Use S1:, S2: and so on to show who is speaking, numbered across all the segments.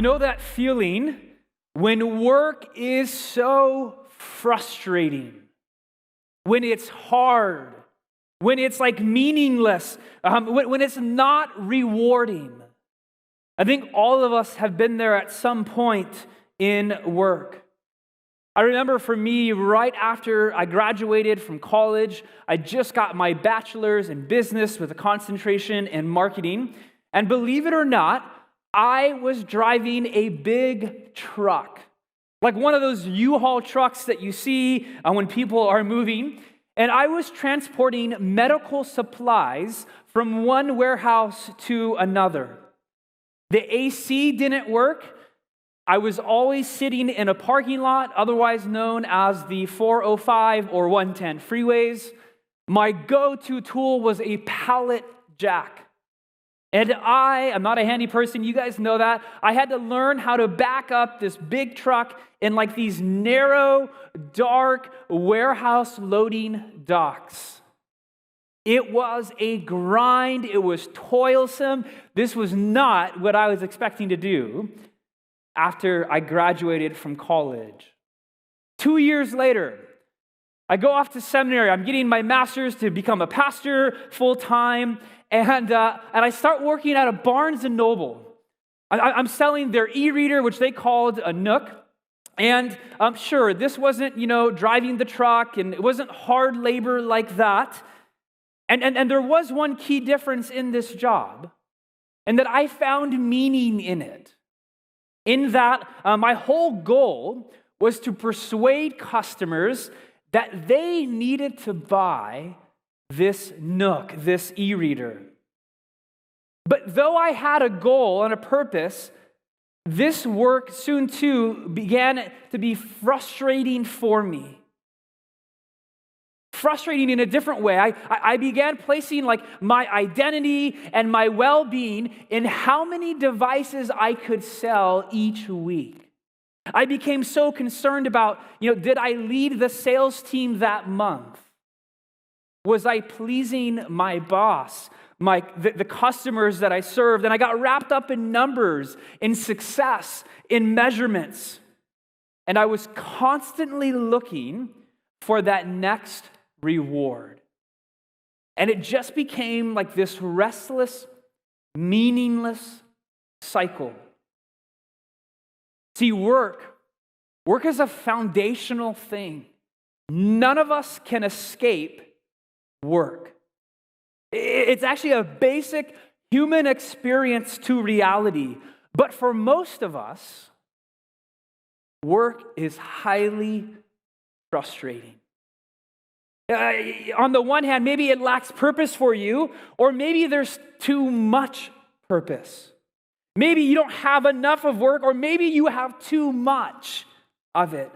S1: You know that feeling when work is so frustrating, when it's hard, when it's like meaningless, when it's not rewarding. I think all of us have been there at some point in work. I remember for me, right after I graduated from college, I just got my bachelor's in business with a concentration in marketing. And believe it or not, I was driving a big truck, like one of those U-Haul trucks that you see when people are moving. And I was transporting medical supplies from one warehouse to another. The AC didn't work. I was always sitting in a parking lot, otherwise known as the 405 or 110 freeways. My go-to tool was a pallet jack. And I'm not a handy person, you guys know that. I had to learn how to back up this big truck in like these narrow, dark warehouse loading docks. It was a grind, it was toilsome. This was not what I was expecting to do after I graduated from college. 2 years later, I go off to seminary. I'm getting my master's to become a pastor full-time, and I start working at a Barnes & Noble. I'm selling their e-reader, which they called a Nook. And sure, this wasn't, driving the truck, and it wasn't hard labor like that. And there was one key difference in this job, and that I found meaning in it. In that, my whole goal was to persuade customers that they needed to buy this Nook, this e-reader. But though I had a goal and a purpose, this work soon too began to be frustrating for me. Frustrating in a different way. I began placing like my identity and my well-being in how many devices I could sell each week. I became so concerned about, did I lead the sales team that month? Was I pleasing my boss, the customers that I served? And I got wrapped up in numbers, in success, in measurements. And I was constantly looking for that next reward. And it just became like this restless, meaningless cycle. See, work is a foundational thing. None of us can escape work. It's actually a basic human experience to reality. But for most of us, work is highly frustrating. On the one hand, maybe it lacks purpose for you, or maybe there's too much purpose. Maybe you don't have enough of work, or maybe you have too much of it.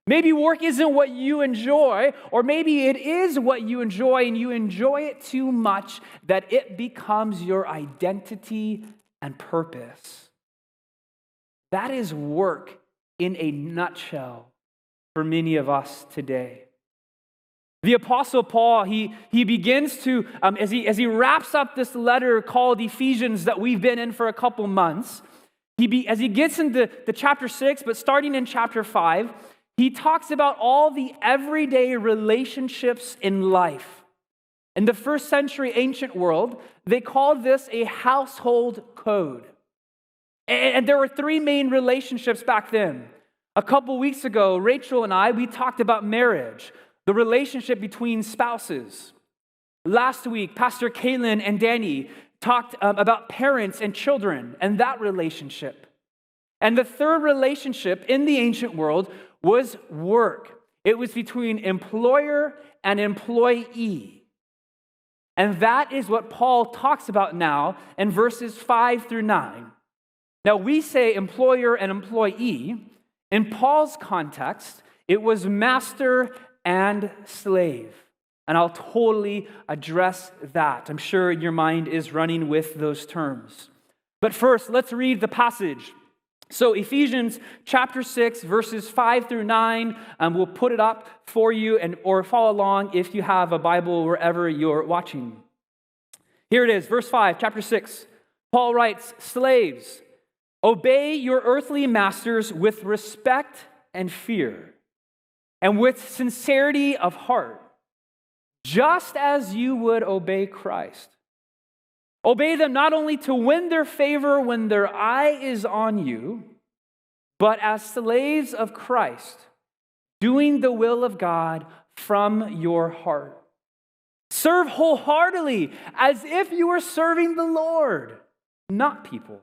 S1: Maybe work isn't what you enjoy, or maybe it is what you enjoy, and you enjoy it too much that it becomes your identity and purpose. That is work in a nutshell for many of us today. The Apostle Paul, he begins to, as he wraps up this letter called Ephesians that we've been in for a couple months, as he gets into the chapter 6, but starting in chapter 5, he talks about all the everyday relationships in life. In the first century ancient world, they called this a household code. And there were 3 main relationships back then. A couple weeks ago, Rachel and I, we talked about marriage, the relationship between spouses. Last week, Pastor Kaylin and Danny talked about parents and children and that relationship. And the third relationship in the ancient world was work. It was between employer and employee. And that is what Paul talks about now in verses 5 through 9. Now, we say employer and employee. In Paul's context, it was master and slave. And I'll totally address that. I'm sure your mind is running with those terms. But first, let's read the passage. So Ephesians chapter 6, verses 5 through 9, we'll put it up for you or follow along if you have a Bible wherever you're watching. Here it is, verse 5, chapter 6. Paul writes, "Slaves, Obey your earthly masters with respect and fear, and with sincerity of heart, just as you would obey Christ. Obey them not only to win their favor when their eye is on you, but as slaves of Christ, doing the will of God from your heart. Serve wholeheartedly as if you were serving the Lord, not people,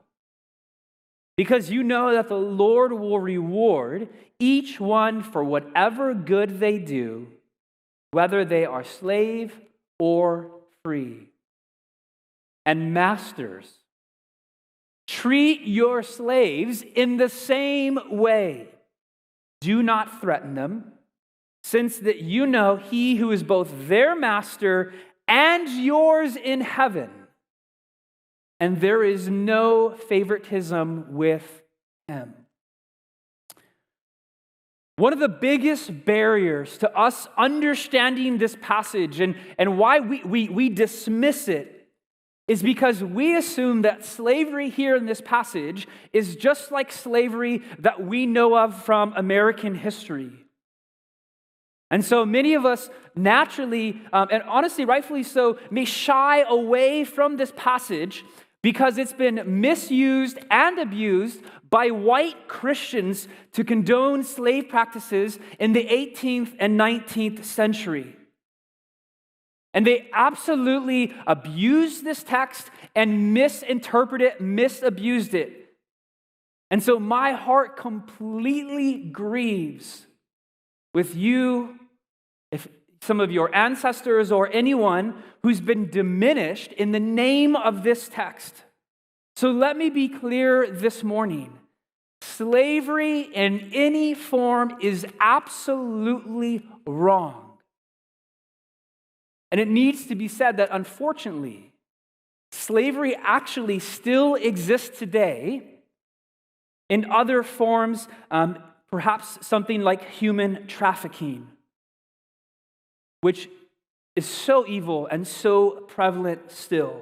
S1: because you know that the Lord will reward each one for whatever good they do, whether they are slave or free. And masters, treat your slaves in the same way. Do not threaten them, since that you know he who is both their master and yours in heaven. And there is no favoritism with him. One of the biggest barriers to us understanding this passage and why we dismiss it is because we assume that slavery here in this passage is just like slavery that we know of from American history. And so many of us naturally, and honestly, rightfully so, may shy away from this passage because it's been misused and abused by white Christians to condone slave practices in the 18th and 19th century. And they absolutely abused this text and misinterpreted it, misabused it. And so my heart completely grieves with you, if some of your ancestors or anyone who's been diminished in the name of this text. So let me be clear this morning. Slavery in any form is absolutely wrong. And it needs to be said that, unfortunately, slavery actually still exists today in other forms, perhaps something like human trafficking, which is so evil and so prevalent still.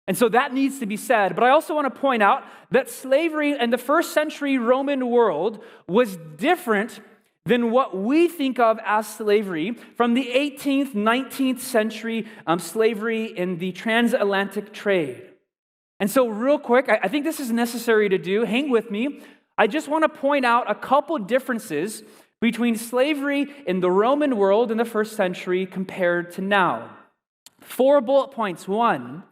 S1: And so that needs to be said. But I also want to point out that slavery in the first century Roman world was different than what we think of as slavery from the 18th, 19th century slavery in the transatlantic trade. And so real quick, I think this is necessary to do. Hang with me. I just want to point out a couple differences between slavery in the Roman world in the first century compared to now. 4 bullet points. 1,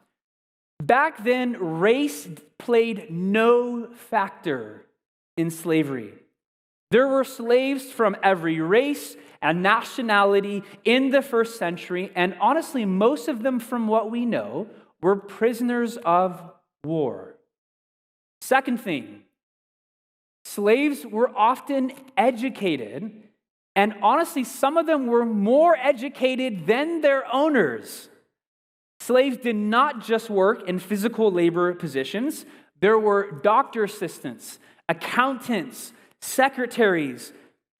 S1: back then, race played no factor in slavery. There were slaves from every race and nationality in the first century, and honestly, most of them, from what we know, were prisoners of war. Second thing, slaves were often educated, and honestly, some of them were more educated than their owners. Slaves did not just work in physical labor positions. There were doctor assistants, accountants, secretaries.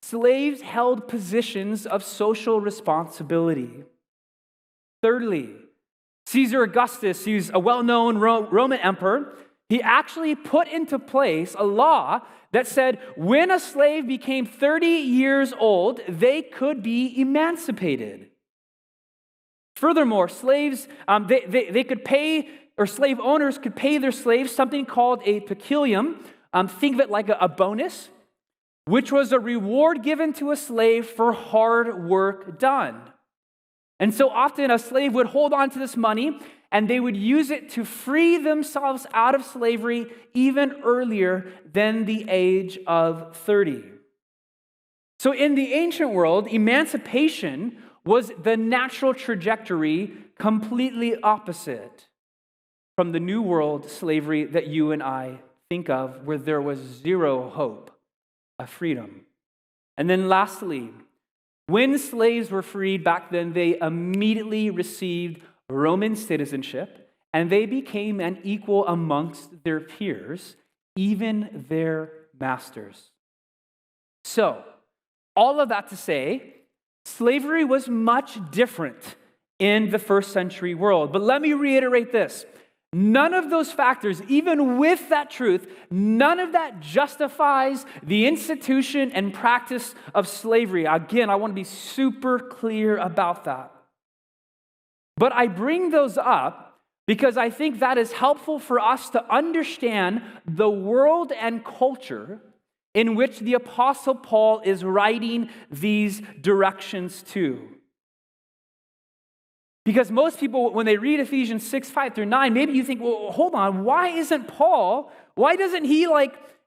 S1: Slaves held positions of social responsibility. Thirdly, Caesar Augustus, who's a well-known Roman emperor, he actually put into place a law that said when a slave became 30 years old, they could be emancipated. Furthermore, slaves, they could pay, or slave owners could pay their slaves something called a peculium. Think of it like a bonus, which was a reward given to a slave for hard work done. And so often a slave would hold on to this money and they would use it to free themselves out of slavery even earlier than the age of 30. So in the ancient world, emancipation was the natural trajectory, completely opposite from the New World slavery that you and I think of, where there was zero hope of freedom. And then lastly, when slaves were freed back then, they immediately received Roman citizenship, and they became an equal amongst their peers, even their masters. So, all of that to say, slavery was much different in the first century world. But let me reiterate this. None of those factors, even with that truth, none of that justifies the institution and practice of slavery. Again, I want to be super clear about that. But I bring those up because I think that is helpful for us to understand the world and culture in which the Apostle Paul is writing these directions to. Because most people, when they read Ephesians 6, 5 through 9, maybe you think, well, hold on, why doesn't he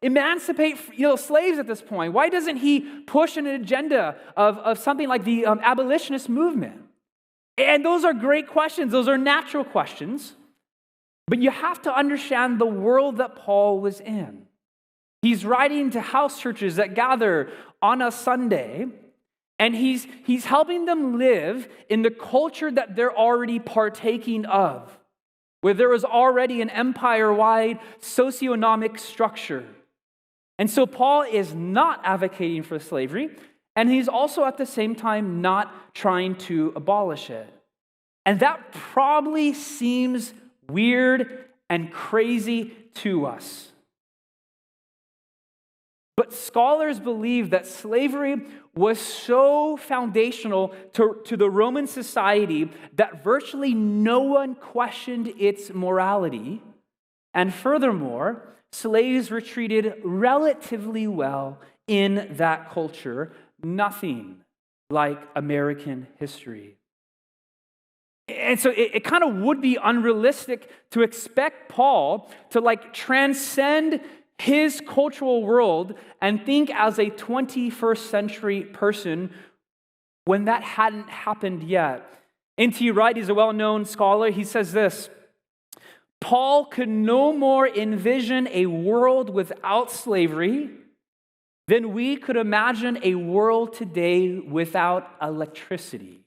S1: emancipate slaves at this point? Why doesn't he push an agenda of something like the abolitionist movement? And those are great questions. Those are natural questions. But you have to understand the world that Paul was in. He's writing to house churches that gather on a Sunday, and he's helping them live in the culture that they're already partaking of, where there was already an empire-wide socioeconomic structure. And so Paul is not advocating for slavery, and he's also at the same time not trying to abolish it. And that probably seems weird and crazy to us. But scholars believe that slavery was so foundational to the Roman society that virtually no one questioned its morality. And furthermore, slaves were treated relatively well in that culture, nothing like American history. And so it kind of would be unrealistic to expect Paul to transcend his cultural world and think as a 21st century person when that hadn't happened yet. N.T. Wright is a well-known scholar. He says this: Paul could no more envision a world without slavery than we could imagine a world today without electricity.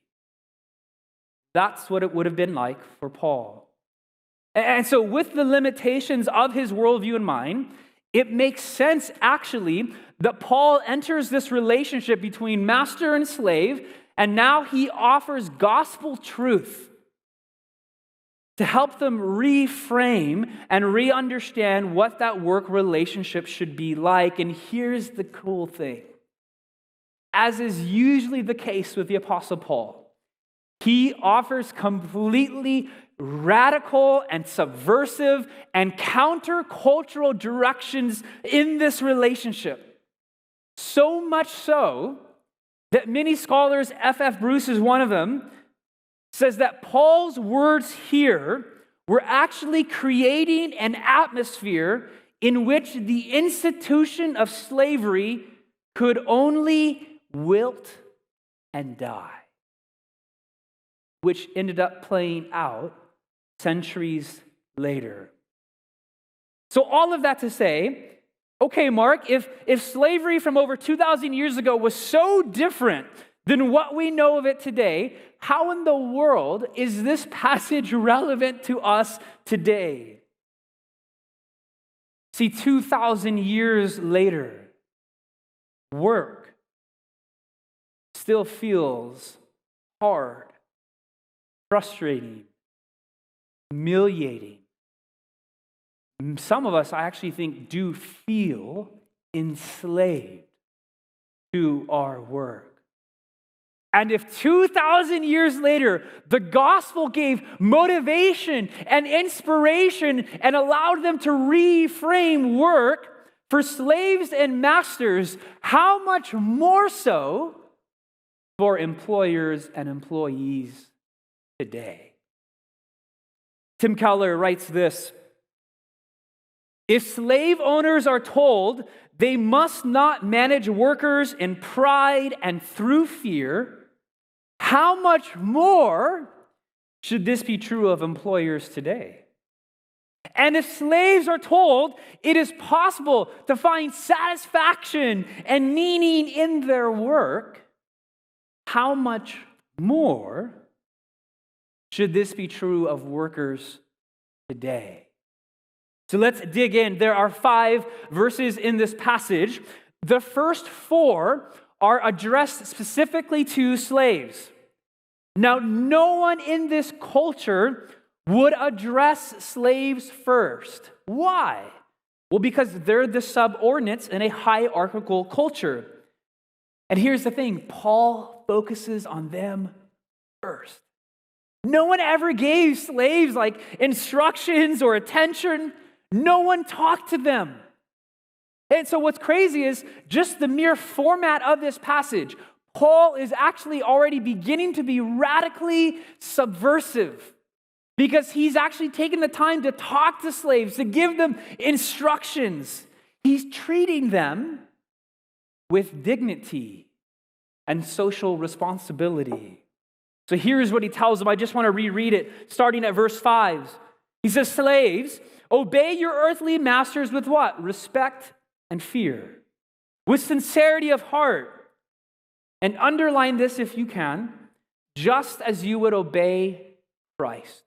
S1: That's what it would have been like for Paul. And so with the limitations of his worldview in mind, it makes sense, actually, that Paul enters this relationship between master and slave, and now he offers gospel truth to help them reframe and re-understand what that work relationship should be like. And here's the cool thing. As is usually the case with the Apostle Paul, he offers completely radical and subversive and countercultural directions in this relationship. So much so that many scholars, F.F. Bruce is one of them, says that Paul's words here were actually creating an atmosphere in which the institution of slavery could only wilt and die, which ended up playing out centuries later. So all of that to say, okay, Mark, if slavery from over 2,000 years ago was so different than what we know of it today, how in the world is this passage relevant to us today? See, 2,000 years later, work still feels hard, frustrating, humiliating. Some of us, I actually think, do feel enslaved to our work. And if 2,000 years later, the gospel gave motivation and inspiration and allowed them to reframe work for slaves and masters, how much more so for employers and employees today? Tim Keller writes this: if slave owners are told they must not manage workers in pride and through fear, how much more should this be true of employers today? And if slaves are told it is possible to find satisfaction and meaning in their work, how much more should this be true of workers today? So let's dig in. There are 5 verses in this passage. The first 4 are addressed specifically to slaves. Now, no one in this culture would address slaves first. Why? Well, because they're the subordinates in a hierarchical culture. And here's the thing, Paul focuses on them first. No one ever gave slaves like instructions or attention. No one talked to them. And so what's crazy is just the mere format of this passage. Paul is actually already beginning to be radically subversive because he's actually taken the time to talk to slaves, to give them instructions. He's treating them with dignity and social responsibility. So here's what he tells them. I just want to reread it, starting at verse 5. He says, slaves, obey your earthly masters with what? Respect and fear, with sincerity of heart. And underline this if you can, just as you would obey Christ.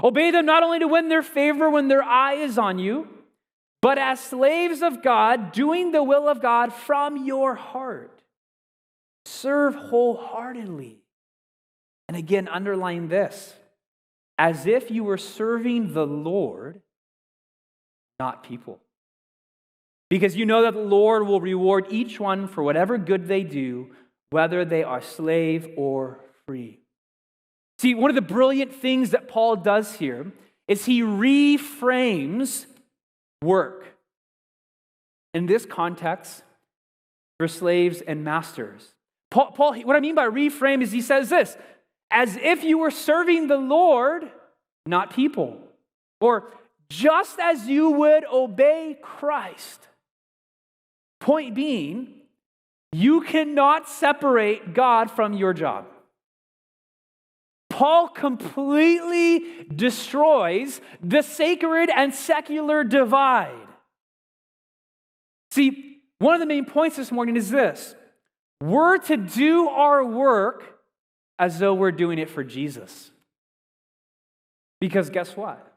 S1: Obey them not only to win their favor when their eye is on you, but as slaves of God, doing the will of God from your heart. Serve wholeheartedly. And again, underline this, as if you were serving the Lord, not people. Because you know that the Lord will reward each one for whatever good they do, whether they are slave or free. See, one of the brilliant things that Paul does here is he reframes work. In this context, for slaves and masters. Paul, what I mean by reframe is he says this, as if you were serving the Lord, not people. Or just as you would obey Christ. Point being, you cannot separate God from your job. Paul completely destroys the sacred and secular divide. See, one of the main points this morning is this. We're to do our work as though we're doing it for Jesus. Because guess what?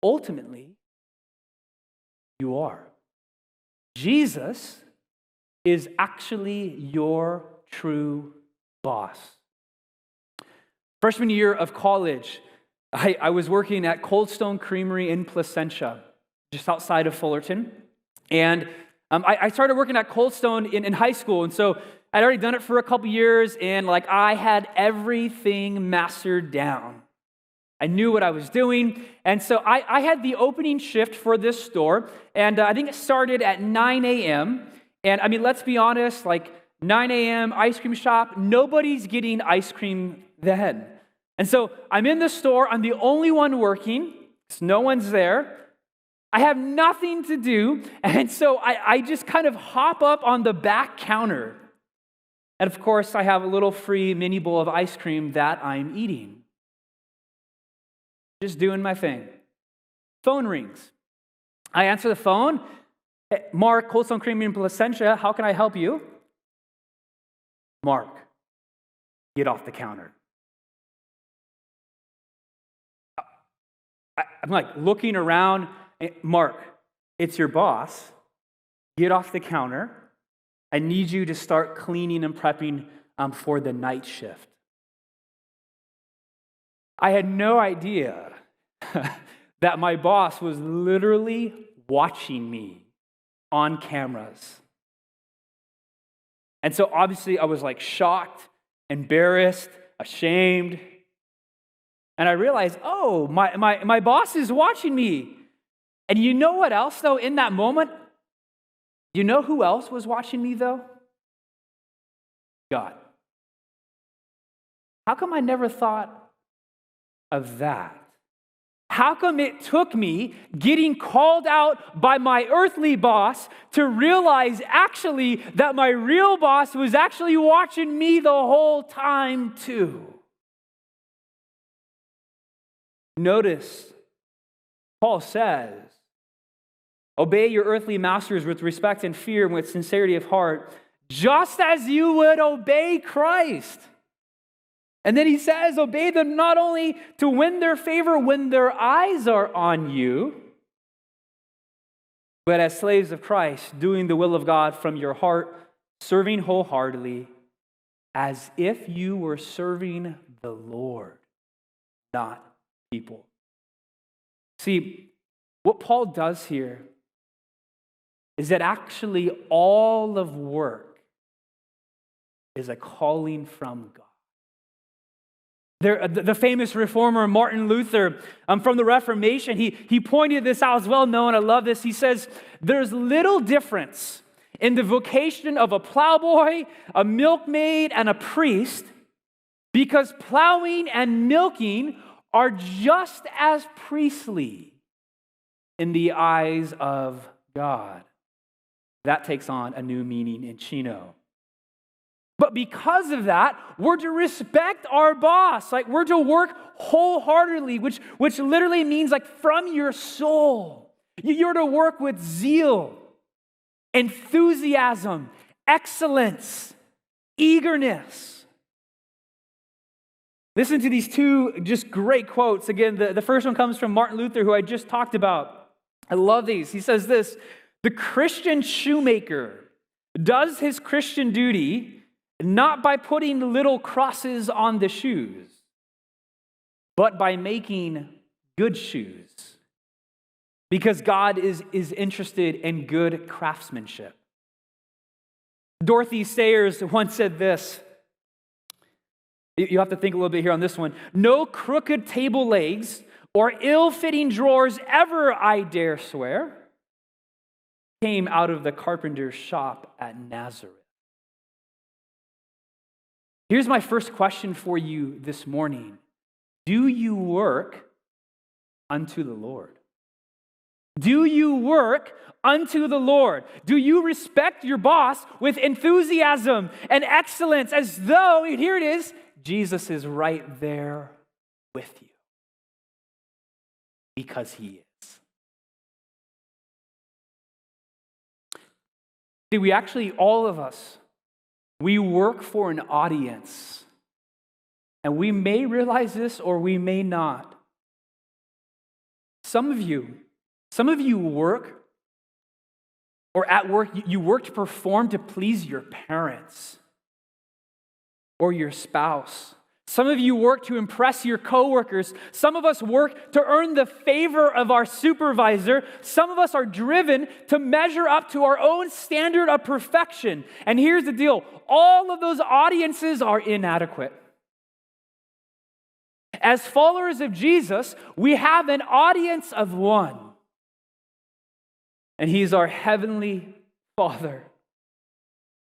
S1: Ultimately, you are. Jesus is actually your true boss. Freshman year of college, I was working at Cold Stone Creamery in Placentia, just outside of Fullerton. And I started working at Cold Stone in high school. And so I'd already done it for a couple years. And I had everything mastered down. I knew what I was doing. And so I had the opening shift for this store. And I think it started at 9 a.m. And I mean, let's be honest, 9 a.m. ice cream shop, nobody's getting ice cream then. And so I'm in the store. I'm the only one working. No one's there. I have nothing to do. And so I just kind of hop up on the back counter. And of course, I have a little free mini bowl of ice cream that I'm eating. Just doing my thing. Phone rings. I answer the phone. Hey, Mark, Cold Stone Creamery in Placentia, how can I help you? Mark, get off the counter. I'm looking around. Mark, it's your boss. Get off the counter. I need you to start cleaning and prepping for the night shift. I had no idea that my boss was literally watching me on cameras. And so obviously I was shocked, embarrassed, ashamed. And I realized, oh, my boss is watching me. And you know what else, though, in that moment? You know who else was watching me, though? God. How come I never thought of that? How come it took me getting called out by my earthly boss to realize actually that my real boss was actually watching me the whole time too? Notice, Paul says, obey your earthly masters with respect and fear and with sincerity of heart, just as you would obey Christ. And then he says, obey them not only to win their favor when their eyes are on you, but as slaves of Christ, doing the will of God from your heart, serving wholeheartedly, as if you were serving the Lord, not people. See, what Paul does here is that actually all of work is a calling from God. The famous reformer Martin Luther from the Reformation, he pointed this out as well known. I love this. He says, there's little difference in the vocation of a plowboy, a milkmaid, and a priest, because plowing and milking are just as priestly in the eyes of God. That takes on a new meaning in Chino. But because of that, we're to respect our boss. Like, we're to work wholeheartedly, which literally means like from your soul. You're to work with zeal, enthusiasm, excellence, eagerness. Listen to these two just great quotes. Again, the first one comes from Martin Luther, who I just talked about. I love these. He says this: the Christian shoemaker does his Christian duty not by putting little crosses on the shoes, but by making good shoes. Because God is interested in good craftsmanship. Dorothy Sayers once said this. You have to think a little bit here on this one. No crooked table legs or ill-fitting drawers ever, I dare swear, came out of the carpenter's shop at Nazareth. Here's my first question for you this morning. Do you work unto the Lord? Do you work unto the Lord? Do you respect your boss with enthusiasm and excellence as though, and here it is, Jesus is right there with you? Because he is. See, we actually, all of us, we work for an audience. And we may realize this or we may not. Some of you work, or at work, you work to perform to please your parents or your spouse. Some of you work to impress your coworkers. Some of us work to earn the favor of our supervisor. Some of us are driven to measure up to our own standard of perfection. And here's the deal. All of those audiences are inadequate. As followers of Jesus, we have an audience of one. And he's our heavenly Father.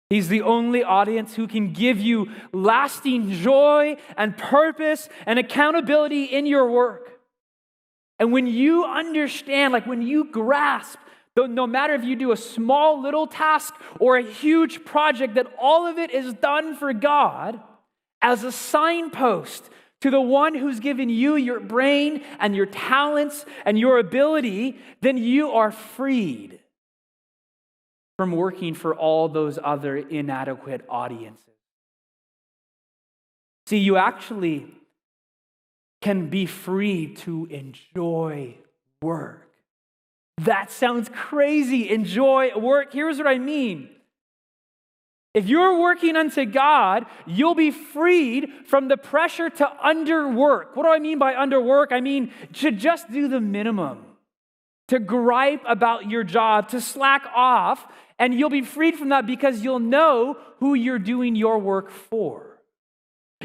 S1: He's the only audience who can give you lasting joy and purpose and accountability in your work. And when you understand, like when you grasp, no matter if you do a small little task or a huge project, that all of it is done for God as a signpost to the one who's given you your brain and your talents and your ability, then you are freed from working for all those other inadequate audiences. See, you actually can be free to enjoy work. That sounds crazy. Enjoy work. Here's what I mean. If you're working unto God, you'll be freed from the pressure to underwork. What do I mean by underwork? I mean to just do the minimum, to gripe about your job, to slack off, and you'll be freed from that because you'll know who you're doing your work for.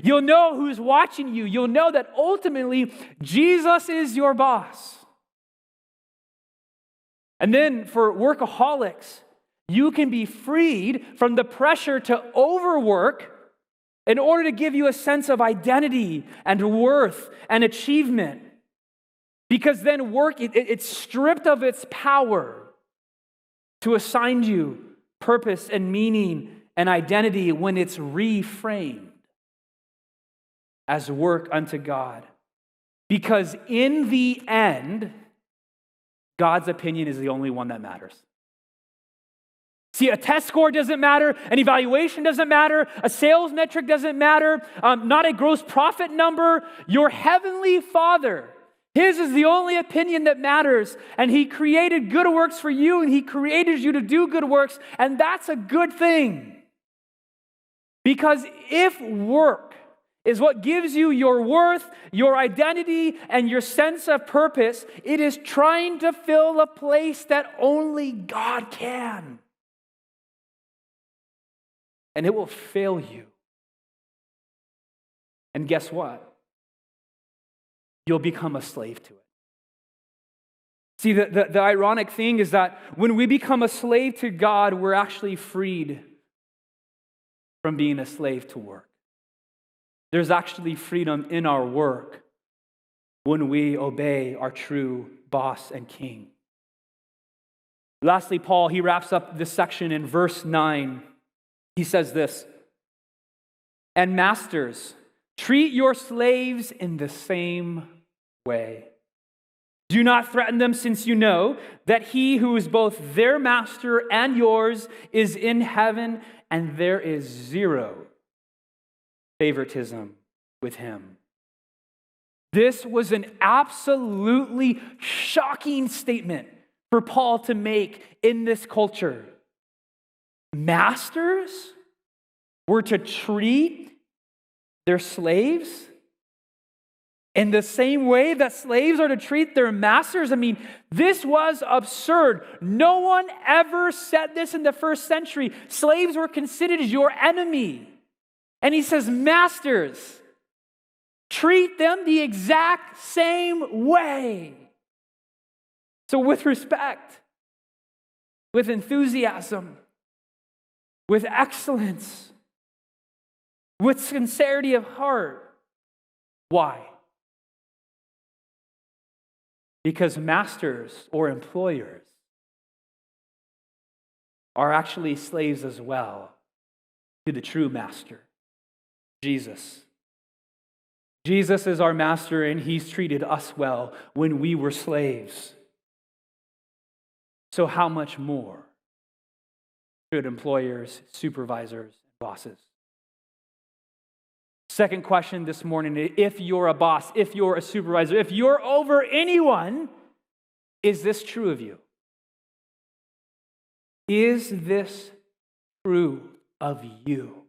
S1: You'll know who's watching you. You'll know that ultimately Jesus is your boss. And then for workaholics, you can be freed from the pressure to overwork in order to give you a sense of identity and worth and achievement. Because then work, it's stripped of its power to assign you purpose and meaning and identity when it's reframed as work unto God. Because in the end, God's opinion is the only one that matters. See, a test score doesn't matter, an evaluation doesn't matter, a sales metric doesn't matter, not a gross profit number. Your heavenly Father, his is the only opinion that matters, and he created good works for you, and he created you to do good works, and that's a good thing. Because if work is what gives you your worth, your identity, and your sense of purpose. It is trying to fill a place that only God can. And it will fail you. And guess what? You'll become a slave to it. See, the ironic thing is that when we become a slave to God, we're actually freed from being a slave to work. There's actually freedom in our work when we obey our true boss and king. Lastly, Paul, he wraps up this section in verse 9. He says this, "And masters, treat your slaves in the same way. Do not threaten them, since you know that he who is both their master and yours is in heaven, and there is zero favoritism with him." This was an absolutely shocking statement for Paul to make in this culture. Masters were to treat their slaves in the same way that slaves are to treat their masters. I mean, this was absurd. No one ever said this in the first century. Slaves were considered your enemy. And he says, masters, treat them the exact same way. So with respect, with enthusiasm, with excellence, with sincerity of heart. Why? Because masters or employers are actually slaves as well to the true master, Jesus. Jesus is our master, and he's treated us well when we were slaves. So how much more should employers, supervisors, and bosses? Second question this morning, if you're a boss, if you're a supervisor, if you're over anyone, is this true of you? Is this true of you?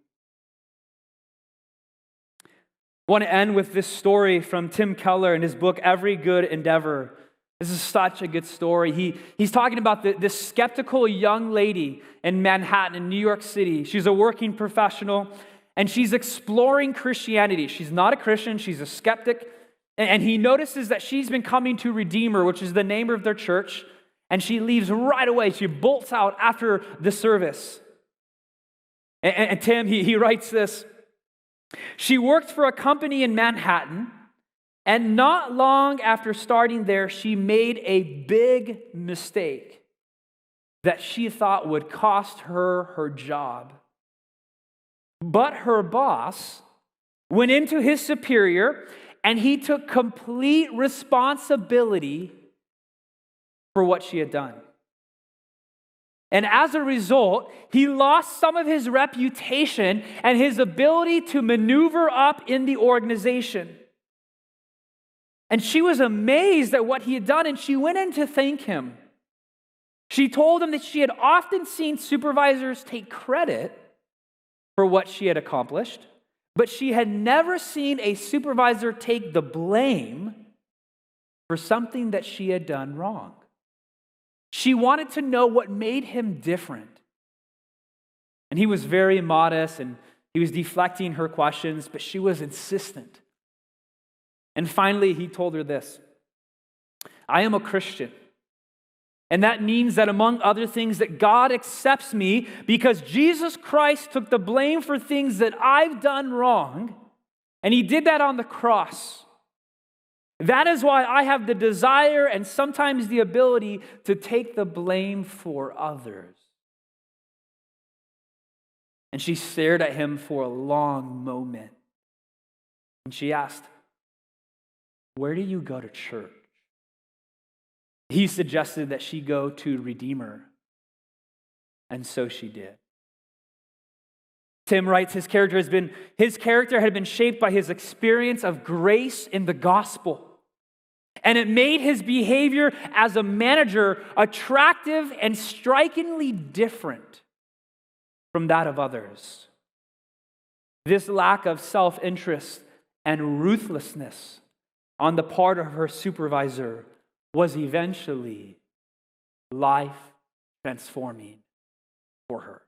S1: I want to end with this story from Tim Keller in his book, Every Good Endeavor. This is such a good story. He's talking about this skeptical young lady in Manhattan, in New York City. She's a working professional, and she's exploring Christianity. She's not a Christian, she's a skeptic. And he notices that she's been coming to Redeemer, which is the name of their church, and she leaves right away. She bolts out after the service. And Tim, he writes this. She worked for a company in Manhattan, and not long after starting there, she made a big mistake that she thought would cost her her job. But her boss went into his superior, and he took complete responsibility for what she had done. And as a result, he lost some of his reputation and his ability to maneuver up in the organization. And she was amazed at what he had done, and she went in to thank him. She told him that she had often seen supervisors take credit for what she had accomplished, but she had never seen a supervisor take the blame for something that she had done wrong. She wanted to know what made him different. And he was very modest, and he was deflecting her questions, but she was insistent. And finally, he told her this: I am a Christian. And that means that, among other things, that God accepts me because Jesus Christ took the blame for things that I've done wrong, and he did that on the cross. That is why I have the desire and sometimes the ability to take the blame for others. And she stared at him for a long moment. And she asked, "Where do you go to church?" He suggested that she go to Redeemer. And so she did. Tim writes his character had been shaped by his experience of grace in the gospel. And it made his behavior as a manager attractive and strikingly different from that of others. This lack of self-interest and ruthlessness on the part of her supervisor was eventually life transforming for her.